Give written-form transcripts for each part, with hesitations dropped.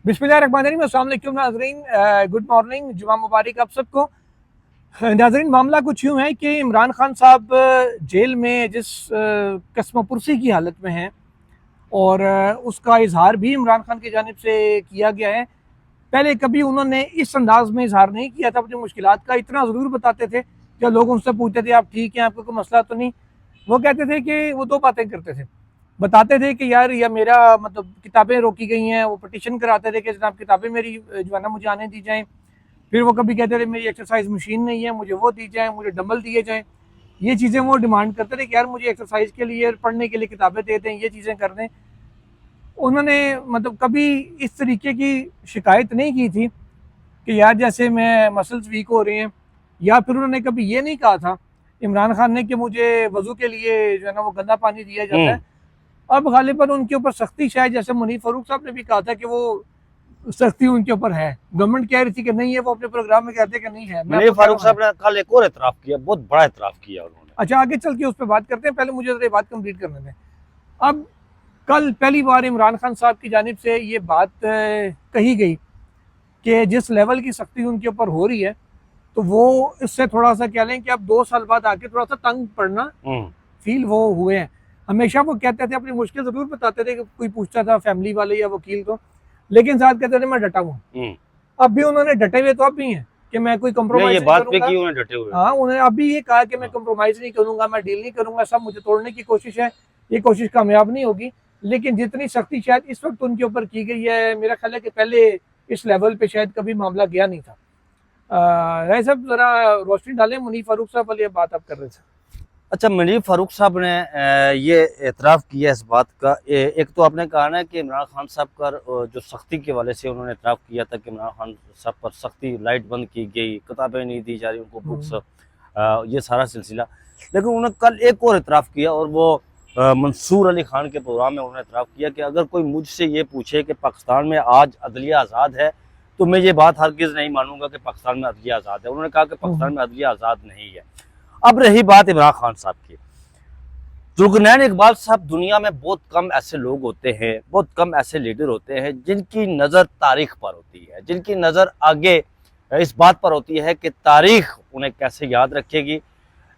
बिस्मिल्लाहिर्रहमानिर्रहीम, अस्सलाम वालेकुम नाज़रीन, गुड मॉर्निंग, जुमा मुबारक आप सबको। नाज़रीन, मामला कुछ यूँ है कि इमरान खान साहब जेल में जिस कसमपुरसी की हालत में हैं और उसका इजहार भी इमरान खान की जानिब से किया गया है। पहले कभी उन्होंने इस अंदाज में इजहार नहीं किया था अपनी मुश्किलात का। इतना ज़रूर बताते थे, जब लोग उनसे पूछते थे आप ठीक हैं, आपको कोई मसला तो नहीं, वो कहते थे कि वो दो बातें करते थे। बताते थे कि यार या मेरा मतलब किताबें रोकी गई हैं, वो पटिशन कराते थे कि जनाब किताबें मेरी जो है ना मुझे आने दी जाएं। फिर वो कभी कहते थे मेरी एक्सरसाइज मशीन नहीं है, मुझे वो दी जाए, मुझे डंबल दिए जाएं। ये चीज़ें वो डिमांड करते थे कि यार मुझे एक्सरसाइज के लिए, पढ़ने के लिए किताबें दे दें, ये चीज़ें कर दें। उन्होंने मतलब कभी इस तरीके की शिकायत नहीं की थी कि यार जैसे मैं मसल्स वीक हो रहे हैं, या फिर उन्होंने कभी ये नहीं कहा था इमरान खान ने कि मुझे वजू के लिए जो है ना वो गंदा पानी दिया जाता है। अब गालिबन उनके ऊपर सख्ती, शायद जैसे मुनीर फारूक साहब ने भी कहा था कि वो सख्ती उनके ऊपर है। गवर्नमेंट कह रही थी कि नहीं है, वो अपने प्रोग्राम में कहते कि नहीं है। मुनीर फारूक साहब ने कल एक और एतराफ किया, बहुत बड़ा एतराफ किया उन्होंने। अच्छा, आगे चल के उस पर बात करते हैं, पहले मुझे ये बात कंप्लीट करने दें। अब कल पहली बार इमरान खान साहब की जानिब से ये बात कही गई कि जिस लेवल की सख्ती उनके ऊपर हो रही है, तो वो इससे थोड़ा सा कह लें कि अब 2 साल बाद आके थोड़ा सा तंग पड़ना फील वो हुए हैं। हमेशा वो कहते थे, अपनी मुश्किल जरूर बताते थे कि कोई पूछता था फैमिली वाले या वकील को, लेकिन साथ कहते थे मैं डटा हूँ। अब भी उन्होंने डटे हुए तो अब भी हैं कि मैं कोई कंप्रोमाइज नहीं करूंगा। उन्होंने डटे हुए, हाँ, उन्होंने अभी ये कहा कि मैं कंप्रोमाइज नहीं करूंगा, मैं डील नहीं करूंगा, सब मुझे तोड़ने की कोशिश है, ये कोशिश कामयाब नहीं होगी। लेकिन जितनी सख्ती शायद इस वक्त उनके ऊपर की गई है, मेरा ख्याल है कि पहले इस लेवल पे शायद कभी मामला गया नहीं था। राय साहब जरा रोशनी डालें, मुनीर फारूक साहब वाली बात आप कर रहे थे। अच्छा, मुनीर फारूक साहब ने ये एतराफ़ किया इस बात का। एक तो आपने कहा ना कि इमरान खान साहब का जो सख्ती के वाले से उन्होंने एतराफ़ किया था कि इमरान खान साहब पर सख्ती, लाइट बंद की गई, किताबें नहीं दी जा रही उनको, बुक्स, ये सारा सिलसिला। लेकिन उन्होंने कल एक और एतराफ़ किया, और वो मंसूर अली खान के प्रोग्राम में उन्होंने एतराफ़ किया कि अगर कोई मुझसे ये पूछे कि पाकिस्तान में आज अदलिया आज़ाद है, तो मैं ये बात हरगिज़ नहीं मानूंगा कि पाकिस्तान में अदलिया आज़ाद है। उन्होंने कहा कि पाकिस्तान में अदलिया आज़ाद नहीं है। अब रही बात इमरान खान साहब की, जुल्करनैन इकबाल साहब, दुनिया में बहुत कम ऐसे लोग होते हैं, बहुत कम ऐसे लीडर होते हैं जिनकी नज़र तारीख पर होती है, जिनकी नज़र आगे इस बात पर होती है कि तारीख उन्हें कैसे याद रखेगी,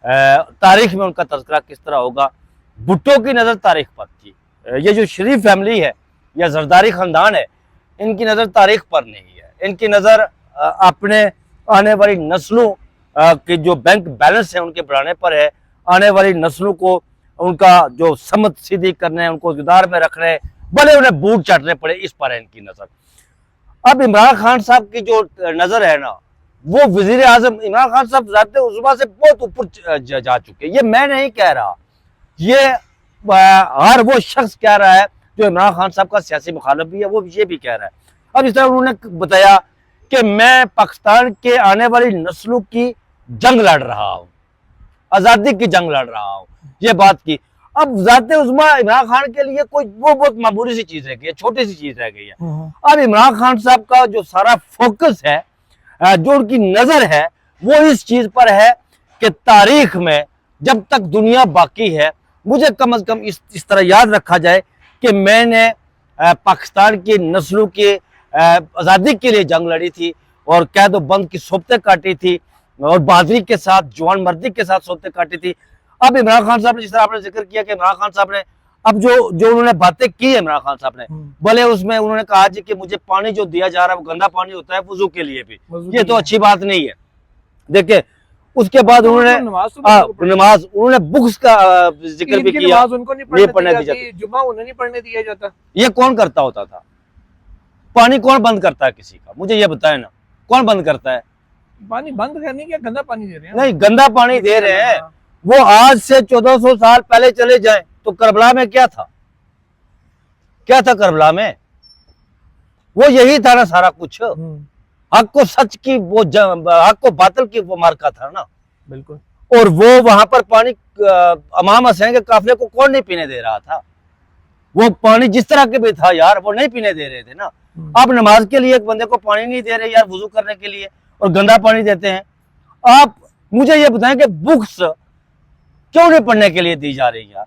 तारीख में उनका तज़किरा किस तरह होगा। भुट्टो की नज़र तारीख पर थी। ये जो शरीफ फैमिली है या जरदारी ख़ानदान है, इनकी नज़र तारीख पर नहीं है, इनकी नज़र अपने आने वाली नस्लों के जो बैंक बैलेंस है उनके बढ़ाने पर है, आने वाली नस्लों को उनका जो समत सीधी करने, उनको इक़्तिदार में रखने, भले उन्हें बूट चाटने पड़े, इस पर है इनकी नज़र। अब इमरान खान साहब की जो नज़र है ना, वो वज़ीर आज़म इमरान खान साहब ज़ाते उज़्मा से बहुत ऊपर जा चुके। ये मैं नहीं कह रहा, ये हर वो शख्स कह रहा है जो इमरान खान साहब का सियासी मुखालिफ भी है, वो ये भी कह रहा है। अब इस तरह उन्होंने बताया कि मैं पाकिस्तान के आने वाली नस्लों की जंग लड़ रहा हूँ, आज़ादी की जंग लड़ रहा हूँ, ये बात की। अब ज़ाते उज़्मा इमरान खान के लिए कोई वो बहुत मामूली सी चीज़ रह गई है, छोटी सी चीज़ रह गई है। अब इमरान खान साहब का जो सारा फोकस है, जो उनकी नज़र है, वो इस चीज़ पर है कि तारीख में जब तक दुनिया बाकी है, मुझे कम अज़ कम इस तरह याद रखा जाए कि मैंने पाकिस्तान की नस्लों की आज़ादी के लिए जंग लड़ी थी, और कैद व बंद की सोबतें काटी थी, और बहादुरी के साथ, जवान मर्दी के साथ सोबतें काटी थी। अब इमरान खान साहब ने, जिस तरह आपने जिक्र किया कि इमरान खान साहब ने अब जो उन्होंने बातें की है, इमरान खान साहब ने, भले उसमें उन्होंने कहा जी कि मुझे पानी जो दिया जा रहा है वो गंदा पानी होता है वुजू के लिए भी, ये तो अच्छी बात नहीं है। देखिए, उसके बाद उन्होंने नमाज, उन्होंने बुक्स का जिक्र भी किया, उनको नहीं पढ़ने दी जाती, जुम्मा उन्हें नहीं पढ़ने दिया जाता। ये कौन करता होता था? पानी कौन बंद करता है किसी का? मुझे ये बताए ना, कौन बंद करता है? पानी बंद करने क्या, गंदा पानी दे रहे हैं? नहीं, गंदा पानी दे रहे हैं। वो आज से 1400 साल पहले चले जाए तो करबला में क्या था? क्या था करबला में? वो यही था ना सारा कुछ। हक को सच की वो हक को बातिल की वो मार्का था ना। बिल्कुल। और वो वहां पर पानी इमाम हुसैन के काफिले को कौन नहीं पीने दे रहा था? वो पानी जिस तरह के भी था यार, वो नहीं पीने दे रहे थे ना। आप नमाज के लिए एक बंदे को पानी नहीं दे रहे यार, वुजू करने के लिए, और गंदा पानी देते हैं। आप मुझे ये बताएं कि बुक्स क्यों नहीं पढ़ने के लिए दी जा रही यार?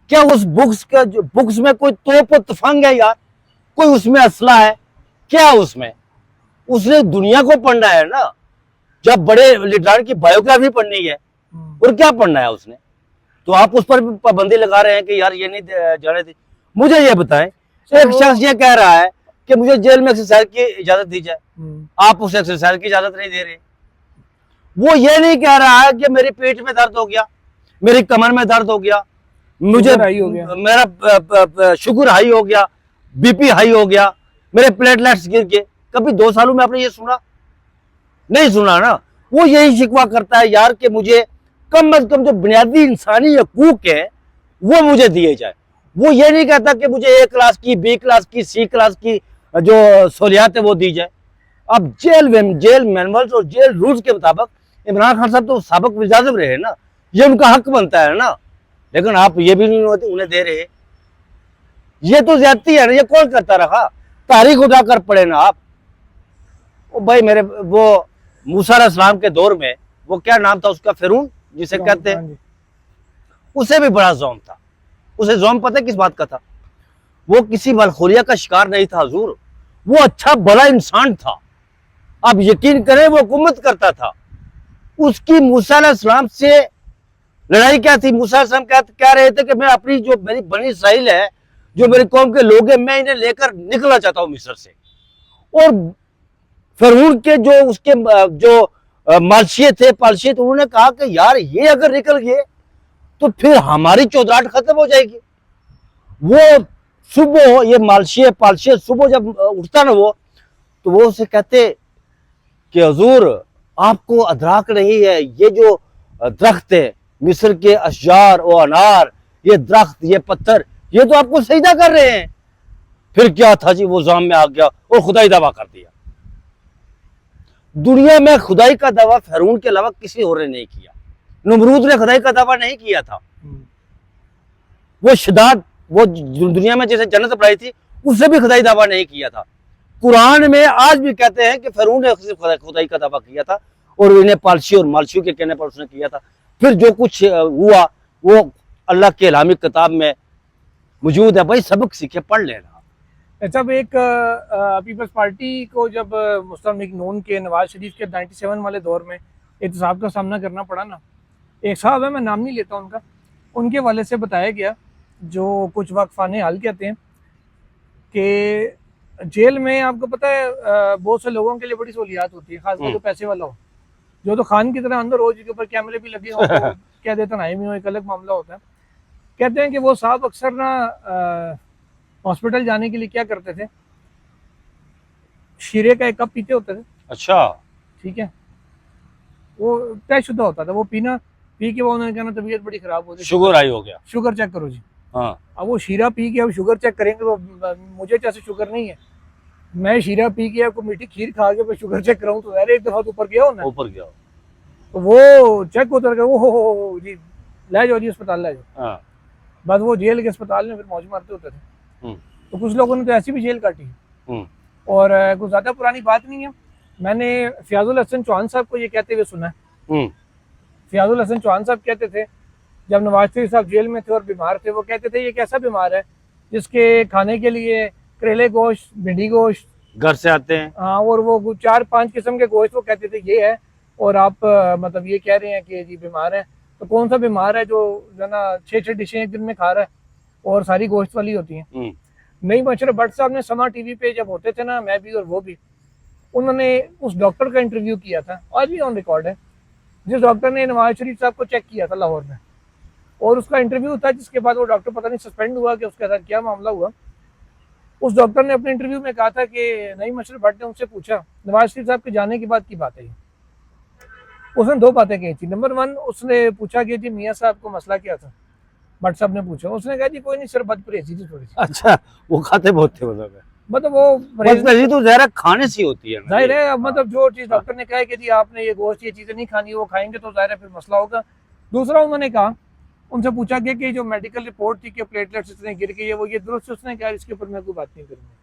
क्या उस बुक्स में कोई तोप तफंग है यार? कोई उसमें असला है? क्या है उसमें? उसने दुनिया को पढ़ना है ना, जब बड़े लीडर की बायोग्राफी पढ़नी है, और क्या पढ़ना है उसने? तो आप उस पर भी पाबंदी लगा रहे हैं कि यार ये नहीं जाने थी। मुझे ये बताएं, एक शख्स ये कह रहा है कि मुझे जेल में एक्सरसाइज की इजाजत दी जाए, आप उसे एक्सरसाइज की इजाजत नहीं दे रहे। वो ये नहीं कह रहा है कि मेरी पेट में दर्द हो गया, मेरी कमर में दर्द हो गया, मुझे मेरा शुगर हाई हो गया, बीपी हाई हो गया, मेरे प्लेटलेट्स गिर गए। कभी 2 सालों में आपने ये सुना? नहीं सुना ना। वो यही शिकवा करता है यार कि मुझे कम से कम जो बुनियादी इंसानी हकूक है वो मुझे दिए जाए। वो ये नहीं कहता कि मुझे A क्लास की, B क्लास की, C क्लास की जो सहूलियात है वो दी जाए। अब जेल मैनुअल्स और जेल रूल्स के मुताबिक इमरान खान साहब तो साबिक वज़ीर-ए-आज़म रहे ना, ये उनका हक बनता है ना, लेकिन आप ये भी नहीं उन्हें दे रहे। ये तो ज्यादती है ना, ये कौन करता रहा? तारीख उठा कर पढ़े ना आप। ओ भाई मेरे, वो मूसा अलैहिस्सलाम के दौर में वो क्या नाम था उसका, फिरौन जिसे कहते हैं, उसे भी बड़ा ज़ौम था। उसे ज़ौम पता है किस बात का था? वो किसी मलखुरिया का शिकार नहीं था हुजूर, वो अच्छा बड़ा इंसान था। आप यकीन करें वो हुकूमत करता था। उसकी मूसा अलैहिस्सलाम से लड़ाई क्या थी? मूसा अलैहिस्सलाम कह रहे थे कि मैं अपनी जो मेरी बनी इसराइल है, जो मेरी कौम के लोग हैं, मैं इन्हें लेकर निकलना चाहता हूं मिस्र से। और फिरौन के जो उसके जो मालशिए थे, पालशिए थे, उन्होंने कहा कि यार ये अगर निकल गए तो फिर हमारी चौधराहट खत्म हो जाएगी। वो सुबह ये मालशिए पालशिए सुबह जब उठता ना वो, तो वो उसे कहते कि हुजूर आपको अदराक नहीं है, ये जो दरख्त है मिस्र के अशजार और अनार, ये दरख्त, ये पत्थर, ये तो आपको सजदा कर रहे हैं। फिर क्या था जी, वो जाम में आ गया और खुदाई दावा कर दिया। दुनिया में खुदाई का दावा फिरौन के अलावा किसी और ने नहीं किया। नमरूद ने खुदाई का दावा नहीं किया था। वो शिदात, वो दुनिया में जैसे जन्नत बनाई थी, उससे भी खुदाई दावा नहीं किया था। कुरान में आज भी कहते हैं कि फिरौन ने खुदाई का दावा किया था और इन्हें पालशी और मालशियों के कहने पर उसने किया था। फिर जो कुछ हुआ वो अल्लाह के इलामी किताब में मौजूद है। भाई सबक सीखे, पढ़ लेना। जब एक पीपल्स पार्टी को जब मुस्लिम लीग नून के नवाज शरीफ के 97 वाले दौर में एहतसाब का सामना करना पड़ा ना, एक साहब है, मैं नाम नहीं लेता उनका, उनके वाले से बताया गया, जो कुछ वाकफाने हाल कहते हैं, कि जेल में आपको पता है बहुत से लोगों के लिए बड़ी सहूलियात होती है, खासकर जो पैसे वाला हो, जो तो खान की तरह अंदर हो, जिसके ऊपर कैमरे भी लगे हो, तो क्या देता नाइमी हो, एक अलग मामला होता है। कहते हैं कि वो साहब अक्सर ना हॉस्पिटल जाने के लिए क्या करते थे, शीरे का एक कप पीते होते थे। अच्छा, ठीक है, वो तयशुदा होता था, वो पीना, पी के वो उन्होंने कहना तबीयत बड़ी खराब हो गई, शुगर हाई हो गया, शुगर चेक करो जी। हाँ। अब वो शीरा पी के अब शुगर चेक करेंगे तो मुझे जैसे शुगर नहीं है, मैं शीरा पी के आपको मीठी खीर खा के मैं शुगर चेक कराऊं तो यार एक दफा तो ऊपर गया हो ना, ऊपर गया, तो वो चेक उतर गया, वो हो जी ले जाओ जी अस्पताल ले जाओ। हाँ। बस वो जेल के अस्पताल में फिर मौज मारते होते थे। तो कुछ लोगों ने तो ऐसी भी जेल काटी। और कुछ ज्यादा पुरानी बात नहीं है, मैंने फयाजुल हसन चौहान साहब को ये कहते हुए सुना है। फयाजुल हसन चौहान साहब कहते थे जब नवाज शरीफ साहब जेल में थे और बीमार थे, वो कहते थे ये कैसा बीमार है जिसके खाने के लिए करेले गोश्त, भिंडी गोश्त घर से आते हैं, हाँ, और वो 4-5 किस्म के गोश्त, वो कहते थे ये है, और आप मतलब ये कह रहे हैं कि जी बीमार है। तो कौन सा बीमार है जो ना 6-6 डिशें एक दिन में खा रहा है और सारी गोश्त वाली होती हैं। नई मशरफ भट्ट साहब ने समा टीवी पे जब होते थे ना, मैं भी और वो भी, उन्होंने उस डॉक्टर का इंटरव्यू किया था, आज भी ऑन रिकॉर्ड है, जिस डॉक्टर ने नवाज शरीफ साहब को चेक किया था लाहौर में, और उसका इंटरव्यू था जिसके बाद वो डॉक्टर पता नहीं सस्पेंड हुआ कि उसके साथ क्या मामला हुआ। उस डॉक्टर ने अपने इंटरव्यू में कहा था कि नई मशरफ भट्ट ने उनसे पूछा नवाज शरीफ साहब के जाने के बाद की बात है ये, उसने 2 बातें कही थी। नंबर 1 उसने पूछा कि जी मियाँ साहब को मसला क्या था, भट्ट साहब ने पूछा, उसने कहा जी कोई नहीं सर, बदपरहेजी थी थोड़ी सी। अच्छा, वो खाते बहुत थे, मतलब वो बदपरहेजी तो ज़ाहिर खाने से होती है, जाहिर है। मतलब जो चीज डॉक्टर ने कहा है कि जी आपने ये गोश्त ये चीजें नहीं खानी, वो खाएंगे तो जाहिर है फिर मसला होगा। दूसरा उन्होंने कहा, उनसे पूछा गया कि जो मेडिकल रिपोर्ट थी कि प्लेटलेट्स इतने गिर गए, वो ये दुरुस्त, उसने कहा इसके ऊपर मैं कोई बात नहीं करूंगा,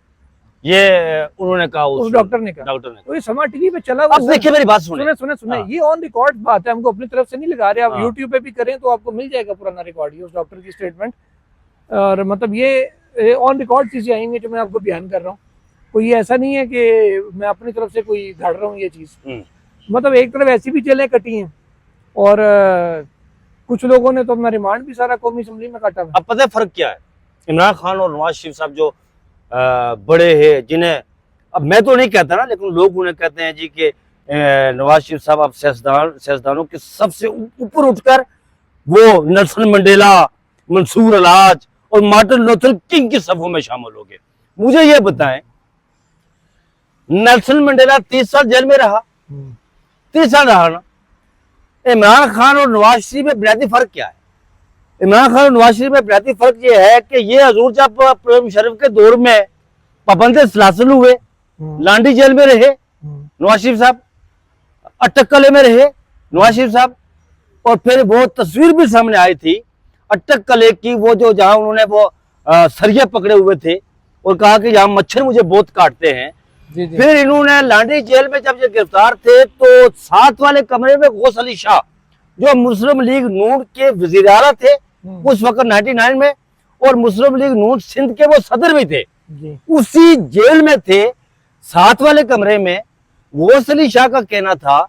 ये उन्होंने कहा, उस डॉक्टर ने कहा। तो ये समा टीवी पे चला हुआ, देखिए मेरी बात सुने, सुने ये ऑन रिकॉर्ड बात है, हमको अपनी तरफ से नहीं लगा रहे, आप यूट्यूब पे भी करें तो आपको मिल जाएगा पुराना रिकॉर्ड, ये उस डॉक्टर की स्टेटमेंट। और मतलब ये ऑन रिकॉर्ड चीजें आएंगी जो मैं आपको बयान कर रहा हूँ। कोई ऐसा नहीं है कि मैं अपनी तरफ से कोई घड़ रहा हूँ ये चीज़। मतलब एक तरफ ऐसी भी जेलें कटी हैं और कुछ लोगों ने तो अपना रिमांड भी सारा कौमी असम्बली में काटा हुआ है। अब पता है फर्क क्या है, इमरान खान और नवाज शरीफ साहब जो बड़े हैं, जिन्हें अब मैं तो नहीं कहता ना, लेकिन लोग उन्हें कहते हैं जी कि नवाज शरीफ साहब अब सियासतदानों के सबसे ऊपर उठकर वो नेल्सन मंडेला, मंसूर अलाज और मार्टिन लूथर किंग की सफों में शामिल हो गए। मुझे ये बताएं, नेल्सन मंडेला 30 साल जेल में रहा, 30 साल रहा ना। इमरान खान और नवाज शरीफ में बुनियादी फर्क क्या है? इमरान खान और नवाज शरीफ में बुनियादी फर्क ये है कि ये हजूर जब परवेज मुशर्रफ के दौर में पाबंद सलासिल हुए, लांडी जेल में रहे नवाज शरीफ साहब, अटकले में रहे नवाज शरीफ साहब, और फिर वो तस्वीर भी सामने आई थी अटकले की, वो जो जहां उन्होंने वो सरिया पकड़े हुए थे और कहा कि यहाँ मच्छर मुझे बहुत काटते हैं। जी जी। फिर इन्होंने लांडी जेल में जब ये गिरफ्तार थे तो साथ वाले कमरे में गौस अली शाह, जो मुस्लिम लीग नून के वजीर आला थे उस वक्त 99 में, और मुस्लिम लीग नून सिंध के वो सदर भी थे, उसी जेल में थे। साथ वाले कमरे में गौस अली शाह का कहना था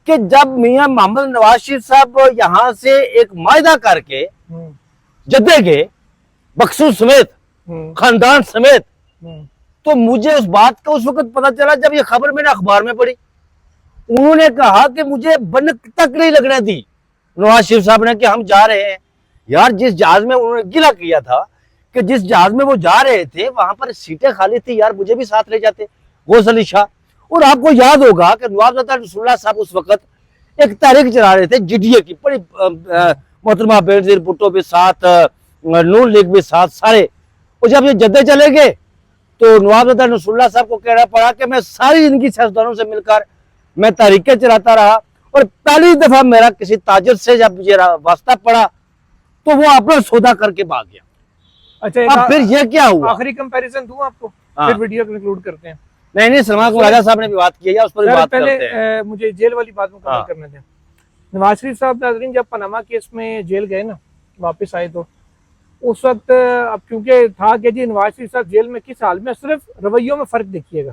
कि जब मियां मोहम्मद नवाज शरीफ साहब यहाँ से एक मायदा करके जद्दे गए, बख्शू समेत, खानदान समेत, तो मुझे उस बात का उस वक्त पता चला जब ये खबर मैंने अखबार में पढ़ी। उन्होंने कहा कि मुझे बनक तक नहीं लगने दी नवाज शरीफ साहब ने कि हम जा रहे हैं। यार, जिस जहाज में उन्होंने गिला किया था कि जिस जहाज में वो जा रहे थे वहां पर सीटें खाली थी, यार मुझे भी साथ ले जाते गौस अली शाह। और आपको याद होगा कि नवाब रसूलुल्लाह साहब उस वक्त एक तहरीक चला रहे थे जीडीए की, बड़ी मोहतरमा बेनजीर भुट्टो भी साथ, नून लीग भी साथ, सारे। और जब ये जद्दे चले गए तो नवाब रसूलुल्लाह साहब को कहना पड़ा कि मैं सारी जिंदगी सियासतदानों से मिलकर मैं तहरीकें चलाता रहा, और पहली दफा मेरा किसी ताजिर से जब ये वास्ता पड़ा तो वो अपना सौदा करके भाग गया। अच्छा, अब फिर ये क्या हुआ? आखिरी कंपैरिजन दूं आपको, हाँ। फिर वीडियो कंक्लूड करते हैं। नहीं, सलमान को राजा साहब ने भी बात की है, उस पर भी बात करते हैं। पहले मुझे जेल वाली बात मुकम्मल हाँ। करने दें। नवाज शरीफ साहब नाज़रीन जब पनामा केस में जेल गए ना, वापस आए, तो उस वक्त अब क्योंकि था कि जी नवाज शरीफ साहब जेल में किस हाल में, सिर्फ रवैयों में फर्क देखिएगा।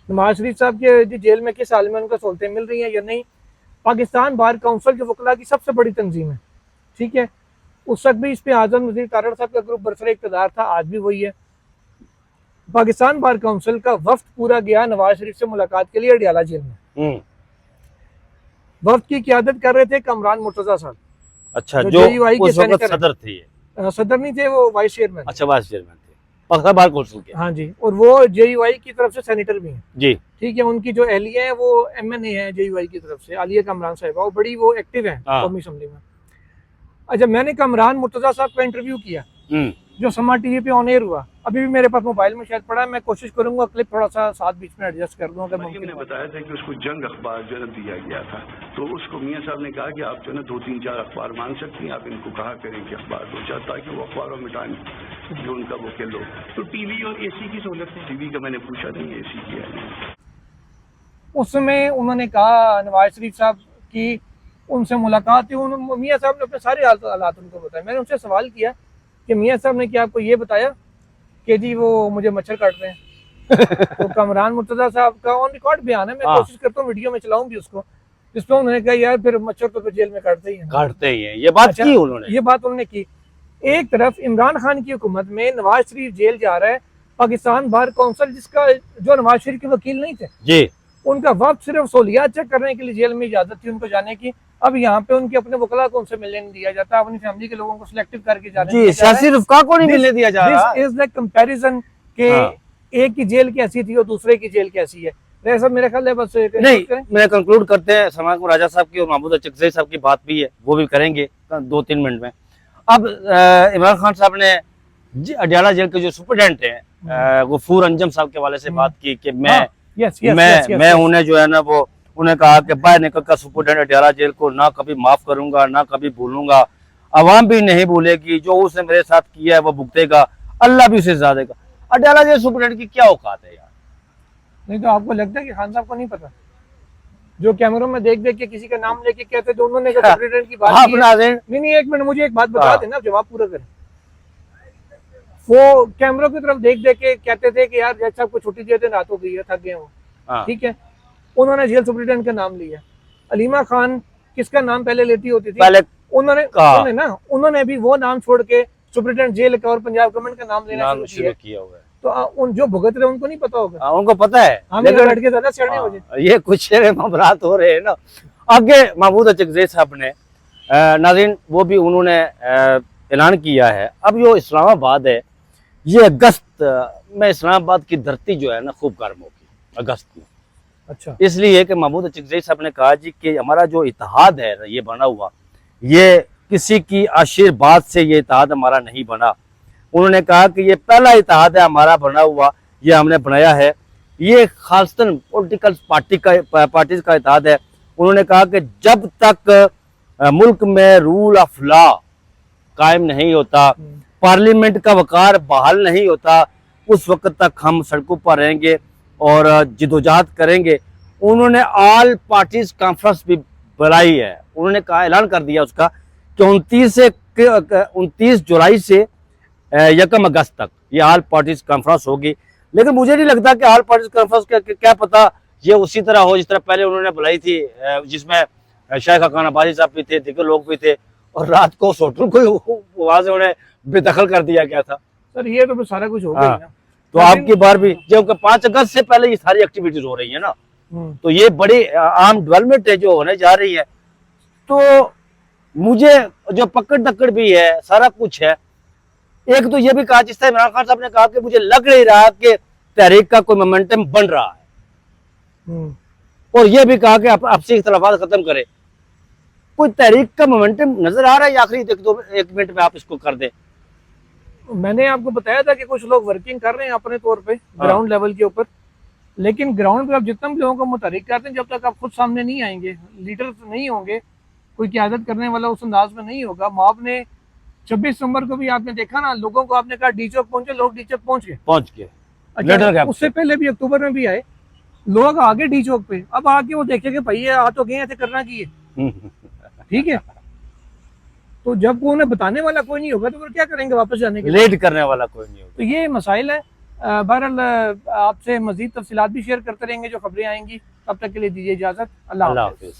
नवाज शरीफ साहब के जी जेल में किस हाल में उनको सहूलतें मिल रही हैं या नहीं। पाकिस्तान बार काउंसिल जो वकला की सबसे बड़ी तंजीम है, ठीक है, उस वक्त भी इस पे आजम वजीर तारड़ साहब का ग्रुप बरसर इक़्तिदार था, आज भी वही है। पाकिस्तान बार काउंसिल का वफ्द पूरा गया नवाज शरीफ से मुलाकात के लिए अडियाला जेल में। वफ्द की क़यादत कर रहे थे कमरान मुर्तजा साहब। अच्छा, जो उस वक्त सदर थे। सदर नहीं थे, वो वाइस चेयरमैन। अच्छा, वाइस चेयरमैन थे पाकिस्तान बार काउंसिल के। हाँ जी, और वो जेयूआई की तरफ से सेनेटर भी हैं जी, ठीक है। उनकी जो एहलिया है वो एमएनए है जेयूआई की तरफ से, आलिया कमरान साहिबा, वो बड़ी वो एक्टिव है कौमी असम्बली में। अच्छा, मैंने कमरान मुर्तजा साहब का इंटरव्यू किया जो समा टीवी पे ऑन एयर हुआ, अभी भी मेरे पास मोबाइल में शायद पड़ा है, मैं कोशिश करूंगा क्लिप थोड़ा सा साथ बीच में एडजस्ट कर दूं अगर मुमकिन है। बताया था कि उसको जंग अखबार जो है दिया गया था, तो उसको मियां साहब ने कहा कि आप जो है 2-3-4 अखबार मांग सकती हैं, आप इनको कहा करें कि अखबार दो चार, ताकि वो अखबारों में टाइम जो उनका वो के लो। तो टीवी और एसी की सहूलत है? टीवी का मैंने पूछा नहीं, एसी की है। उस समय उन्होंने कहा नवाज शरीफ साहब की उनसे मुलाकात हुई, मियाँ साहब ने अपने सारे हालात उनको बताए। मैंने उनसे सवाल किया कि मियाँ साहब ने क्या आपको ये बताया कि जी वो मुझे मच्छर काट रहे हैं? तो कमरान मुर्तजा साहब का ऑन रिकॉर्ड बयान है, मैं कोशिश करता हूँ वीडियो में चलाऊं भी उसको, जिसमें उन्होंने कहा यार फिर मच्छर तो फिर जेल में काटते ही हैं। ये बात की उन्होंने, ये बात उन्होंने की। एक तरफ इमरान खान की हुकूमत में नवाज शरीफ जेल जा रहा है, पाकिस्तान बार काउंसिल जिसका जो नवाज शरीफ के वकील नहीं थे जी, उनका वक्त सिर्फ सहूलियात चेक करने के लिए जेल में इजाजत थी उनको जाने की। अब यहाँ पे उनके अपने वकला को उनसे मिलने नहीं दिया जाता, अपनी फैमिली के लोगों को सिलेक्टिव करके जाने जी, सियासी रुफका को नहीं मिलने दिया जा रहा। दिस इज द कंपैरिजन के एक की जेल कैसी थी और दूसरे की जेल कैसी है। सब मेरा ख्याल है बस नहीं, मैं कंक्लूड करते हैं। सलमान को राजा साहब की और महमूद अचकज़ई साहब की बात भी है, वो भी करेंगे 2-3 मिनट में। अब इमरान खान साहब ने अडियाला जेल के जो सुपरडेंट हैं गफूर अंजम साहब के वाले से बात की कि मैं उन्हें जो है ना वो उन्हें कहा कि बाहर निकल कर सुपरडेंट अडियाला जेल को ना कभी माफ करूंगा ना कभी भूलूंगा, अवाम भी नहीं भूलेगी, जो उसने मेरे साथ किया है वो भुगतेगा, अल्लाह भी उसे सजा देगा। अडियाला जेल सुपरडेंट की क्या औकात है यार? नहीं तो आपको लगता है कि खान साहब को नहीं पता, जो कैमरों में देख देख के किसी का नाम लेके कहते तो उन्होंने सुपरडेंट की बात की। नहीं एक मिनट, मुझे एक बात बता देना, जवाब पूरा करें। वो कैमरों की तरफ देख देख के कहते थे कि यार जज साहब को छुट्टी दे दे, रात हो गई है, थक गए हो। हाँ। ठीक है, उन्होंने जेल सुप्रिटेंडेंट का नाम लिया। अलीमा खान किसका नाम पहले लेती होती थी? पहले उन्होंने भी वो नाम छोड़ के सुप्रिटेंडेंट जेल का और पंजाब गवर्नमेंट का नाम लेना शुरू किया हुआ है। तो उन जो भुगत रहे उनको नहीं पता होगा, उनको पता है, हम लड़के ज्यादा सियाने हो जाए। ये कुछ मामलात हो रहे हैं ना। आगे महमूद अचकज़ई साहब ने नाज़रीन वो भी उन्होंने ऐलान किया है। अब जो इस्लामाबाद है, ये अगस्त में इस्लामाबाद की धरती जो है ना खूब गर्म होगी अगस्त में। अच्छा, इसलिए कि महमूद अचकज़ई साहब ने कहा जी कि हमारा जो इत्तेहाद है ये बना हुआ, ये किसी की आशीर्वाद से ये इत्तेहाद हमारा नहीं बना। उन्होंने कहा कि ये पहला इत्तेहाद है हमारा बना हुआ, ये हमने बनाया है, ये खासतन पॉलिटिकल पार्टीज का इत्तेहाद है। उन्होंने कहा कि जब तक मुल्क में रूल ऑफ लॉ कायम नहीं होता, पार्लियामेंट का वकार बहाल नहीं होता, उस वक्त तक हम सड़कों पर रहेंगे और जिदोजहद करेंगे। उन्होंने ऑल पार्टीज कॉन्फ्रेंस भी बुलाई है। उन्होंने कहा, ऐलान कर दिया उसका कि 29 जुलाई से 1 अगस्त तक ये ऑल पार्टीज कॉन्फ्रेंस होगी। लेकिन मुझे नहीं लगता कि ऑल पार्टीज कॉन्फ्रेंस क्या पता ये उसी तरह हो जिस तरह पहले उन्होंने बुलाई थी, जिसमें शेख हकान अब्बासी साहब भी थे, दीगर लोग भी थे, और रात को उस होटल को वहां से उन्हें बेदखल कर दिया गया था। सर ये तो सारा कुछ हो गया ना। तो आपकी बार भी जब 5 अगस्त से पहले ये सारी एक्टिविटीज हो रही है ना, तो ये बड़ी आम डेवलपमेंट है जो होने जा रही है। तो मुझे जो पकड़ दकड़ भी है, सारा कुछ है। एक तो ये भी कहा, जिस तरह इमरान खान साहब ने कहा कि मुझे लग नहीं रहा कि तहरीक का कोई मोमेंटम बन रहा है, और ये भी कहा कि आपसी इख्तलाफात खत्म करे। कोई तहरीक का मोमेंटम नजर आ रहा है? आखिरी एक मिनट में आप इसको कर दें। मैंने आपको बताया था कि कुछ लोग वर्किंग कर रहे हैं अपने तौर पे ग्राउंड लेवल के ऊपर, लेकिन ग्राउंड पे आप जितना भी लोगों को मुतहरिक करते हैं, जब तक आप खुद सामने नहीं आएंगे, लीडर नहीं होंगे, कोई क़यादत करने वाला उस अंदाज में नहीं होगा। मॉब ने 26 दिसंबर को भी आपने देखा ना, लोगों को आपने कहा डी चौक पहुंचे, लोग डी चौक पहुंच गए। अच्छा, उससे पहले भी अक्टूबर में भी आए लोग आगे डी चौक पे, अब आके वो देखे कि भाई ये आ तो गए, ऐसे करना की है। ठीक है, तो जब को उन्हें बताने वाला कोई नहीं होगा तो फिर क्या करेंगे वापस जाने के लिए? लेट करने वाला कोई नहीं होगा। तो ये मसाइल है। बहरहाल आपसे मजीद तफसीलात भी शेयर करते रहेंगे जो खबरें आएंगी। तब तक के लिए दीजिए इजाजत। अल्लाह हाफ़िज़।